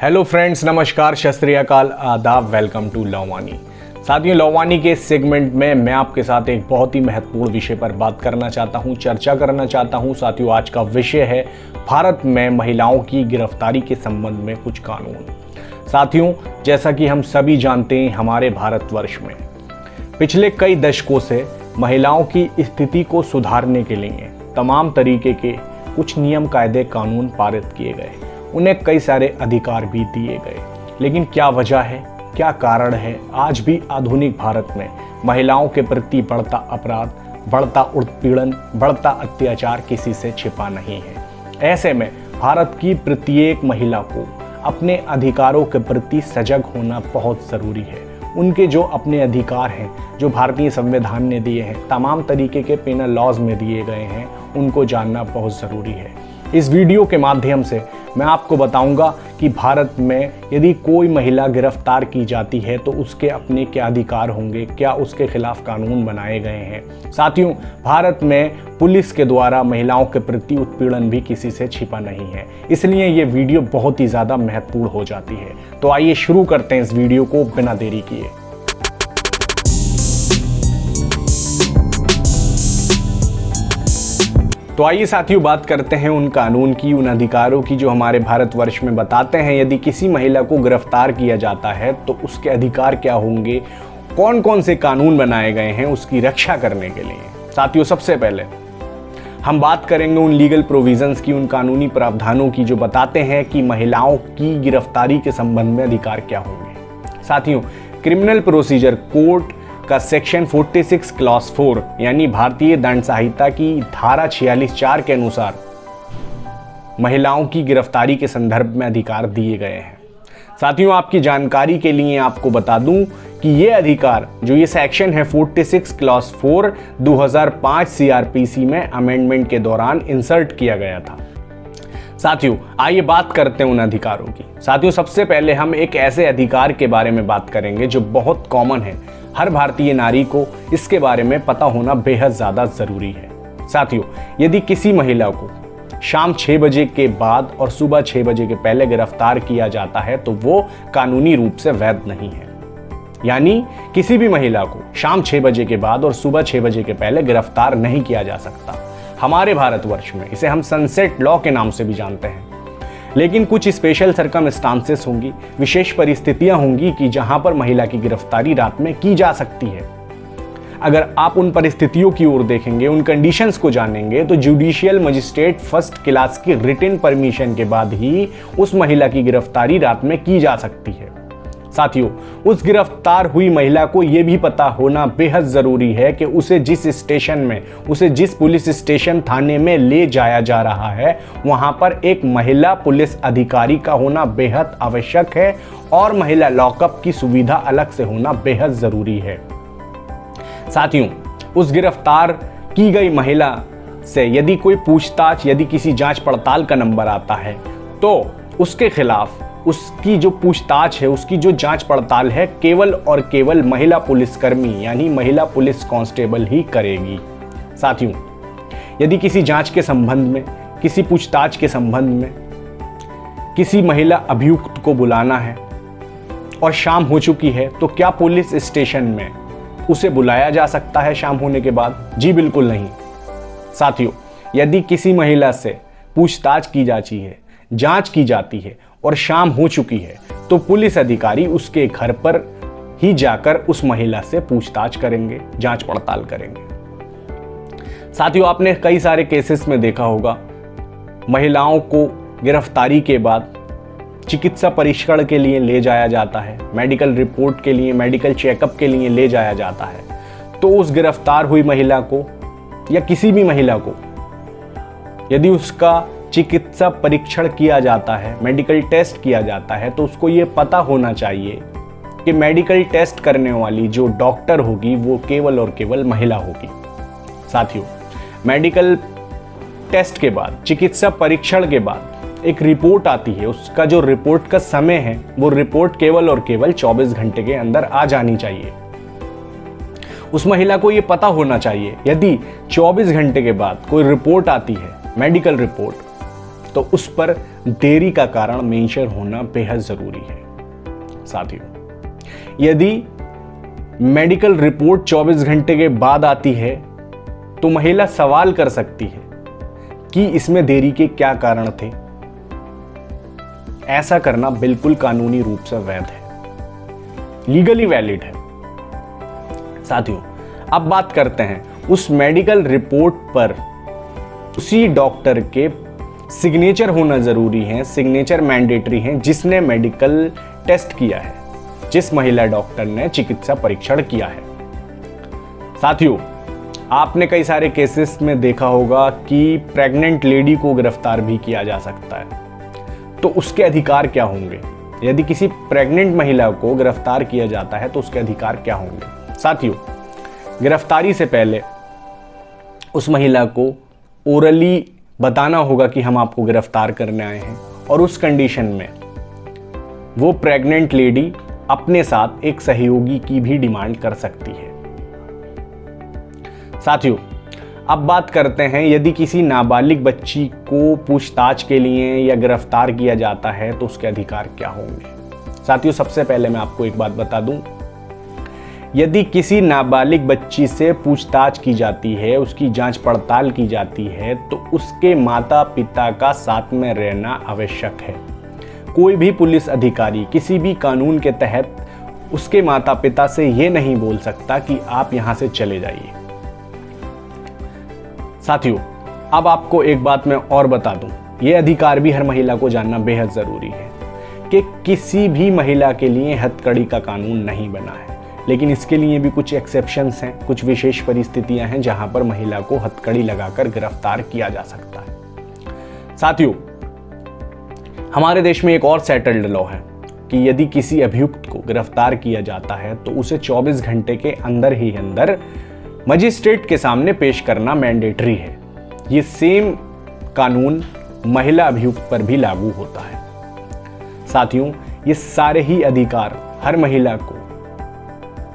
Hello friends, नमस्कार, सत श्री अकाल, आदाब, वेलकम टू लववानी। साथियों, लववानी के इस सेगमेंट में मैं आपके साथ एक बहुत ही महत्वपूर्ण विषय पर बात करना चाहता हूं, चर्चा करना चाहता हूं। साथियों, आज का विषय है भारत में महिलाओं की गिरफ्तारी के संबंध में कुछ कानून। साथियों, जैसा कि हम सभी जानते हैं, हमारे भारतवर्ष में पिछले कई दशकों से महिलाओं की स्थिति को सुधारने के लिए तमाम तरीके के कुछ नियम, कायदे, कानून पारित किए गए। उन्हें कई सारे अधिकार भी दिए गए, लेकिन क्या वजह है, क्या कारण है, आज भी आधुनिक भारत में महिलाओं के प्रति बढ़ता अपराध, बढ़ता उत्पीड़न, बढ़ता अत्याचार किसी से छिपा नहीं है। ऐसे में भारत की प्रत्येक महिला को अपने अधिकारों के प्रति सजग होना बहुत ज़रूरी है। उनके जो अपने अधिकार हैं, जो भारतीय संविधान ने दिए हैं, तमाम तरीके के पेनल लॉज में दिए गए हैं, उनको जानना बहुत ज़रूरी है। इस वीडियो के माध्यम से मैं आपको बताऊंगा कि भारत में यदि कोई महिला गिरफ्तार की जाती है तो उसके अपने क्या अधिकार होंगे, क्या उसके खिलाफ कानून बनाए गए हैं। साथियों, भारत में पुलिस के द्वारा महिलाओं के प्रति उत्पीड़न भी किसी से छिपा नहीं है, इसलिए ये वीडियो बहुत ही ज़्यादा महत्वपूर्ण हो जाती है। तो आइए शुरू करते हैं इस वीडियो को बिना देरी किए। तो आइए साथियों, बात करते हैं उन कानून की, उन अधिकारों की जो हमारे भारतवर्ष में बताते हैं यदि किसी महिला को गिरफ्तार किया जाता है तो उसके अधिकार क्या होंगे, कौन कौन से कानून बनाए गए हैं उसकी रक्षा करने के लिए। साथियों, सबसे पहले हम बात करेंगे उन लीगल प्रोविजंस की, उन कानूनी प्रावधानों की जो बताते हैं कि महिलाओं की गिरफ्तारी के संबंध में अधिकार क्या होंगे। साथियों, क्रिमिनल प्रोसीजर कोड का सेक्शन 46 क्लॉज 4 यानी भारतीय दंड संहिता की धारा 46(4) के अनुसार महिलाओं की गिरफ्तारी के संदर्भ में अधिकार दिए गए हैं। साथियों, आपकी जानकारी के लिए आपको बता दूं कि ये अधिकार, जो ये सेक्शन है 46 क्लॉज 4 2005 सीआरपीसी में अमेंडमेंट के दौरान इंसर्ट किया गया था। साथियों, आइए बात करते हैं उन अधिकारों की। साथियों, सबसे पहले हम एक ऐसे अधिकार के बारे में बात करेंगे जो बहुत कॉमन है, हर भारतीय नारी को इसके बारे में पता होना बेहद ज़्यादा ज़रूरी है। साथियों, यदि किसी महिला को शाम 6 बजे के बाद और सुबह 6 बजे के पहले गिरफ्तार किया जाता है तो वो कानूनी रूप से वैध नहीं है। यानी किसी भी महिला को शाम 6 बजे के बाद और सुबह 6 बजे के पहले गिरफ्तार नहीं किया जा सकता। हमारे भारतवर्ष में इसे हम सनसेट लॉ के नाम से भी जानते हैं। लेकिन कुछ स्पेशल सर्कमस्टांसेस होंगी, विशेष परिस्थितियां होंगी कि जहां पर महिला की गिरफ्तारी रात में की जा सकती है। अगर आप उन परिस्थितियों की ओर देखेंगे, उन कंडीशंस को जानेंगे, तो जुडिशियल मजिस्ट्रेट फर्स्ट क्लास की रिटन परमिशन के बाद ही उस महिला की गिरफ्तारी रात में की जा सकती है। साथियों, उस गिरफ्तार हुई महिला को यह भी पता होना बेहद जरूरी है कि उसे जिस स्टेशन में, उसे जिस पुलिस स्टेशन थाने में ले जाया जा रहा है, वहां पर एक महिला पुलिस अधिकारी का होना बेहद आवश्यक है और महिला लॉकअप की सुविधा अलग से होना बेहद जरूरी है। साथियों, उस गिरफ्तार की गई महिला से यदि कोई पूछताछ, यदि किसी जांच पड़ताल का नंबर आता है तो उसके खिलाफ उसकी जो पूछताछ है, उसकी जो जांच पड़ताल है, केवल और केवल महिला पुलिसकर्मी यानी महिला पुलिस कांस्टेबल ही करेगी। साथियों, यदि किसी जांच के संबंध में, किसी पूछताछ के संबंध में किसी महिला अभियुक्त को बुलाना है और शाम हो चुकी है तो क्या पुलिस स्टेशन में उसे बुलाया जा सकता है शाम होने के बाद? जी बिल्कुल नहीं। साथियों, यदि किसी महिला से पूछताछ की जाती है, जांच की जाती है और शाम हो चुकी है तो पुलिस अधिकारी उसके घर पर ही जाकर उस महिला से पूछताछ करेंगे, जांच पड़ताल करेंगे। साथियों, आपने कई सारे केसेस में देखा होगा, महिलाओं को गिरफ्तारी के बाद चिकित्सा परीक्षण के लिए ले जाया जाता है, मेडिकल रिपोर्ट के लिए, मेडिकल चेकअप के लिए ले जाया जाता है। तो उस गिरफ्तार हुई महिला को या किसी भी महिला को यदि उसका चिकित्सा परीक्षण किया जाता है, मेडिकल टेस्ट किया जाता है, तो उसको ये पता होना चाहिए कि मेडिकल टेस्ट करने वाली जो डॉक्टर होगी वो केवल और केवल महिला होगी। साथियों, मेडिकल टेस्ट के बाद, चिकित्सा परीक्षण के बाद एक रिपोर्ट आती है, उसका जो रिपोर्ट का समय है वो रिपोर्ट केवल और केवल 24 घंटे के अंदर आ जानी चाहिए। उस महिला को ये पता होना चाहिए यदि 24 घंटे के बाद कोई रिपोर्ट आती है, मेडिकल रिपोर्ट, तो उस पर देरी का कारण मेंशन होना बेहद जरूरी है। साथियों, यदि मेडिकल रिपोर्ट 24 घंटे के बाद आती है तो महिला सवाल कर सकती है कि इसमें देरी के क्या कारण थे। ऐसा करना बिल्कुल कानूनी रूप से वैध है, लीगली वैलिड है। साथियों, अब बात करते हैं उस मेडिकल रिपोर्ट पर उसी डॉक्टर के सिग्नेचर होना जरूरी है, सिग्नेचर मैंडेटरी है, जिसने मेडिकल टेस्ट किया है, जिस महिला डॉक्टर ने चिकित्सा परीक्षण किया है। साथियों, आपने कई सारे केसेस में देखा होगा कि प्रेग्नेंट लेडी को गिरफ्तार भी किया जा सकता है, तो उसके अधिकार क्या होंगे? यदि किसी प्रेग्नेंट महिला को गिरफ्तार किया जाता है तो उसके अधिकार क्या होंगे? साथियों, गिरफ्तारी से पहले उस महिला को ओरली बताना होगा कि हम आपको गिरफ्तार करने आए हैं, और उस कंडीशन में वो प्रेग्नेंट लेडी अपने साथ एक सहयोगी की भी डिमांड कर सकती है। साथियों, अब बात करते हैं यदि किसी नाबालिग बच्ची को पूछताछ के लिए या गिरफ्तार किया जाता है तो उसके अधिकार क्या होंगे। साथियों, सबसे पहले मैं आपको एक बात बता दूं, यदि किसी नाबालिग बच्ची से पूछताछ की जाती है, उसकी जांच पड़ताल की जाती है, तो उसके माता पिता का साथ में रहना आवश्यक है। कोई भी पुलिस अधिकारी किसी भी कानून के तहत उसके माता पिता से ये नहीं बोल सकता कि आप यहां से चले जाइए। साथियों, अब आपको एक बात मैं और बता दूं, यह अधिकार भी हर महिला को जानना बेहद जरूरी है कि किसी भी महिला के लिए हथकड़ी का कानून नहीं बना है, लेकिन इसके लिए भी कुछ एक्सेप्शंस हैं, कुछ विशेष परिस्थितियां हैं जहां पर महिला को हथकड़ी लगाकर गिरफ्तार किया जा सकता है। साथियों, हमारे देश में एक और सेटल्ड लॉ है कि यदि किसी अभियुक्त को गिरफ्तार किया जाता है तो उसे 24 घंटे के अंदर मजिस्ट्रेट के सामने पेश करना मैंडेटरी है। ये सेम कानून महिला अभियुक्त पर भी लागू होता है। साथियों, ये सारे ही अधिकार हर महिला को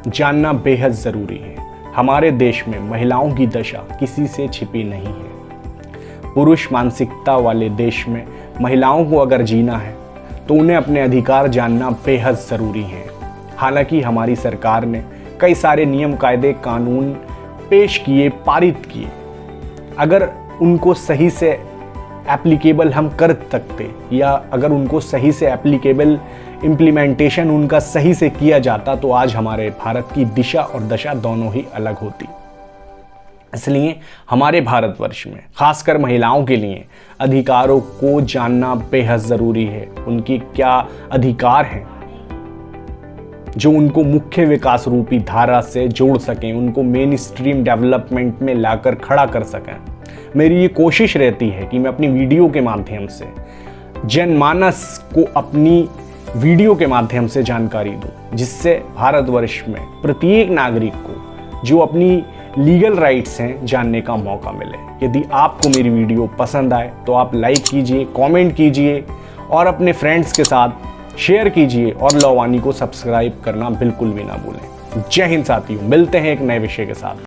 जानना बेहद जरूरी है। हमारे देश में महिलाओं की दशा किसी से छिपी नहीं है। पुरुष मानसिकता वाले देश में महिलाओं को अगर जीना है तो उन्हें अपने अधिकार जानना बेहद ज़रूरी है। हालांकि हमारी सरकार ने कई सारे नियम, कायदे, कानून पेश किए, पारित किए, अगर उनको सही से एप्लीकेबल हम कर सकते, या अगर उनको सही से एप्लीकेबल इम्प्लीमेंटेशन उनका सही से किया जाता, तो आज हमारे भारत की दिशा और दशा दोनों ही अलग होती। इसलिए हमारे भारतवर्ष में खासकर महिलाओं के लिए अधिकारों को जानना बेहद ज़रूरी है। उनकी क्या अधिकार हैं जो उनको मुख्य विकास रूपी धारा से जोड़ सकें, उनको मेन स्ट्रीम डेवलपमेंट में लाकर खड़ा कर सकें। मेरी ये कोशिश रहती है कि मैं अपनी वीडियो के माध्यम से जनमानस को अपनी वीडियो के माध्यम से जानकारी दूं, जिससे भारतवर्ष में प्रत्येक नागरिक को जो अपनी लीगल राइट्स हैं जानने का मौका मिले। यदि आपको मेरी वीडियो पसंद आए तो आप लाइक कीजिए, कमेंट कीजिए और अपने फ्रेंड्स के साथ शेयर कीजिए, और लॉ वाणी को सब्सक्राइब करना बिल्कुल भी ना भूलें। जय हिंद साथियों, मिलते हैं एक नए विषय के साथ।